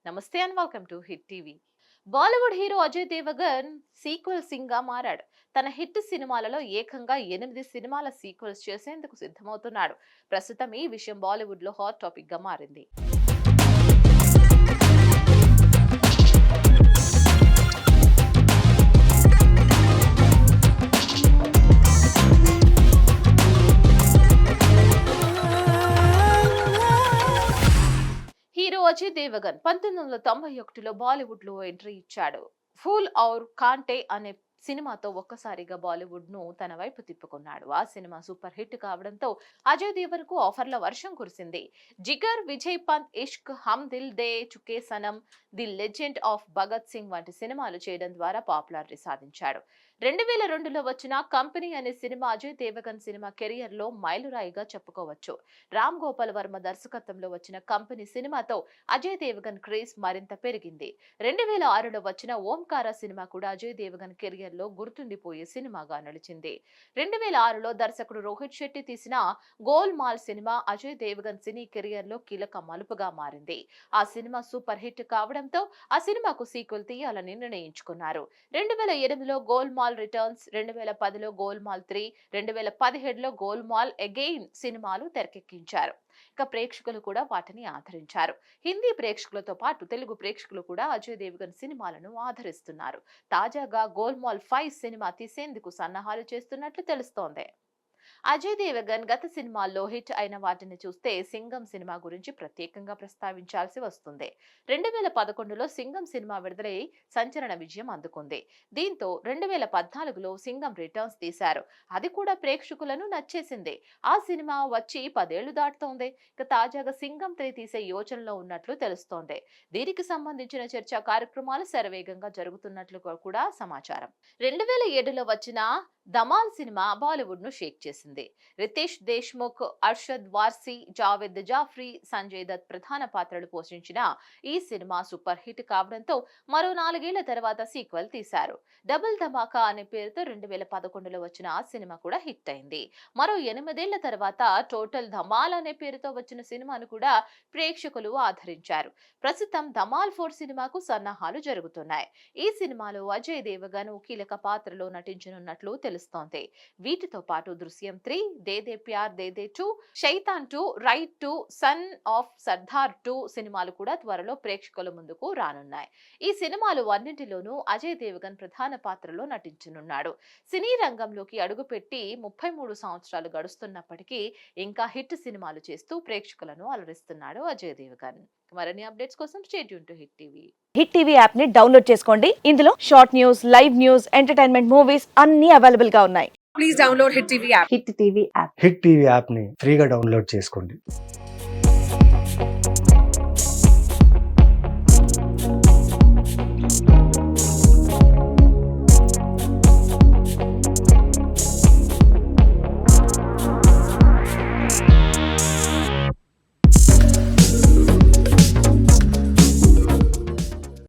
నమస్తే and welcome to Hit TV. Bollywood hero Ajay Devgn sequel సింగ్ గా మారాడు. తన హిట్ సినిమాలలో ఏకంగా 8 సినిమాల సీక్వెల్స్ చేసేందుకు సిద్ధమవుతున్నాడు. ప్రస్తుతం ఈ విషయం బాలీవుడ్ లో హాట్ టాపిక్ గా మారింది. హీరో అజయ్ దేవగన్ 1991లో బాలీవుడ్ లో ఎంట్రీ ఇచ్చాడు. ఫూల్ ఔర్ కాంటే అనే సినిమాతో ఒక్కసారిగా బాలీవుడ్ ను తన వైపు తిప్పుకున్నాడు. ఆ సినిమా సూపర్ హిట్ కావడంతో అజయ్ దేవగన్ కు ఆఫర్ల వర్షం కురిసింది. Jigar, Vijaypath, Ishq, Hum Dil De Chuke Sanam, the legend of Bhagat Singh వంటి సినిమాలు చేయడం ద్వారా పాపులారిటీ సాధించాడు. 2002లో వచ్చిన కంపెనీ అనే సినిమా అజయ్ దేవగన్ సినిమా కెరియర్ లో మైలురాయిగా చెప్పుకోవచ్చు. రామ్ గోపాల్ వర్మ దర్శకత్వంలో వచ్చిన కంపెనీ సినిమాతో అజయ్ దేవగన్ క్రేజ్ మరింత పెరిగింది. 2006లో వచ్చిన ఓంకార సినిమా కూడా అజయ్ దేవగన్ కెరియర్ లో గుర్తుండిపోయే సినిమాగా నిలిచింది. 2006లో దర్శకుడు రోహిత్ శెట్టి తీసిన గోల్ మాల్ సినిమా అజయ్ దేవగన్ సినీ కెరియర్ లో కీలక మలుపుగా మారింది. ఆ సినిమా సూపర్ హిట్ కావడంతో ఆ సినిమాకు సీక్వెల్ తీయాలని నిర్ణయించుకున్నారు. 2008లో గోల్ మాల్ రిటర్న్స్, 2010లో గోల్ మాల్ 3, 2017లో గోల్ మాల్ అగైన్ సినిమాలు తెరకెక్కించారు. ఇక ప్రేక్షకులు కూడా వాటిని ఆదరించారు. హిందీ ప్రేక్షకులతో పాటు తెలుగు ప్రేక్షకులు కూడా అజయ్ దేవగన్ సినిమాలను ఆదరిస్తున్నారు. తాజాగా గోల్ మాల్ 5 సినిమా తీసేందుకు సన్నాహాలు చేస్తున్నట్లు తెలుస్తోంది. అజయ్ దేవగన్ గత సినిమాల్లో హిట్ అయిన వాటిని చూస్తే సింగం సినిమా గురించి ప్రత్యేకంగా ప్రస్తావించాల్సి వస్తుంది. 2011లో సింగం సినిమా విడుదలై సంచలన విజయం అందుకుంది. దీంతో 2014లో సింగం రిటర్న్స్ తీశారు. అది కూడా ప్రేక్షకులను నచ్చేసింది. ఆ సినిమా వచ్చి 10 ఏళ్లు దాటుతోంది. ఇక తాజాగా సింగం 3 తీసే యోచనలో ఉన్నట్లు తెలుస్తోంది. దీనికి సంబంధించిన చర్చా కార్యక్రమాలు శరవేగంగా జరుగుతున్నట్లు కూడా సమాచారం. 2007లో వచ్చిన ధమాల్ సినిమా బాలీవుడ్ ను షేక్ చేసింది. రితేష్ దేశ్ముఖ్, అర్షద్ వార్సీ, జావేద్ జాఫ్రీ, సంజయ్ దత్ ప్రధాన పాత్రలు పోషించిన ఈ సినిమా సూపర్ హిట్ కావడంతో మరో 4 ఏళ్ల తర్వాత సీక్వెల్ తీశారు. డబుల్ ధమాకా అనే పేరుతో 2011లో వచ్చిన ఆ సినిమా కూడా హిట్ అయింది. మరో 8 ఏళ్ల తర్వాత టోటల్ ధమాల్ అనే పేరుతో వచ్చిన సినిమాను కూడా ప్రేక్షకులు ఆదరించారు. ప్రస్తుతం ధమాల్ 4 సినిమాకు సన్నాహాలు జరుగుతున్నాయి. ఈ సినిమాలో అజయ్ దేవగన్ కీలక పాత్రలో నటించనున్నట్లు తెలుస్తోంది. వీటితో పాటు Drishyam 3, De De Pyaar De De 2, Shaitaan 2, Raid 2, Son of Sardaar 2 సినిమాలు కూడా త్వరలో ప్రేక్షకుల ముందుకు రానున్నాయి. ఈ సినిమాలు అన్నింటిలోనూ అజయ్ దేవగన్ ప్రధాన పాత్రలో నటించనున్నాడు. సినీ రంగంలోకి అడుగుపెట్టి 33 సంవత్సరాలు గడుస్తున్నప్పటికీ ఇంకా హిట్ సినిమాలు చేస్తూ ప్రేక్షకులను అలరిస్తున్నాడు అజయ్ దేవగన్. మరిన్ని అప్డేట్స్ కోసం stay tune to Hit TV. Hit TV app ని డౌన్లోడ్ చేసుకోండి. ఇందులో short news, live news, entertainment movies అన్ని అవైలబుల్ గా ఉన్నాయి. Please download Hit TV app. Hit TV app hit TV యాప్ని ఫ్రీగా డౌన్లోడ్ చేసుకోండి.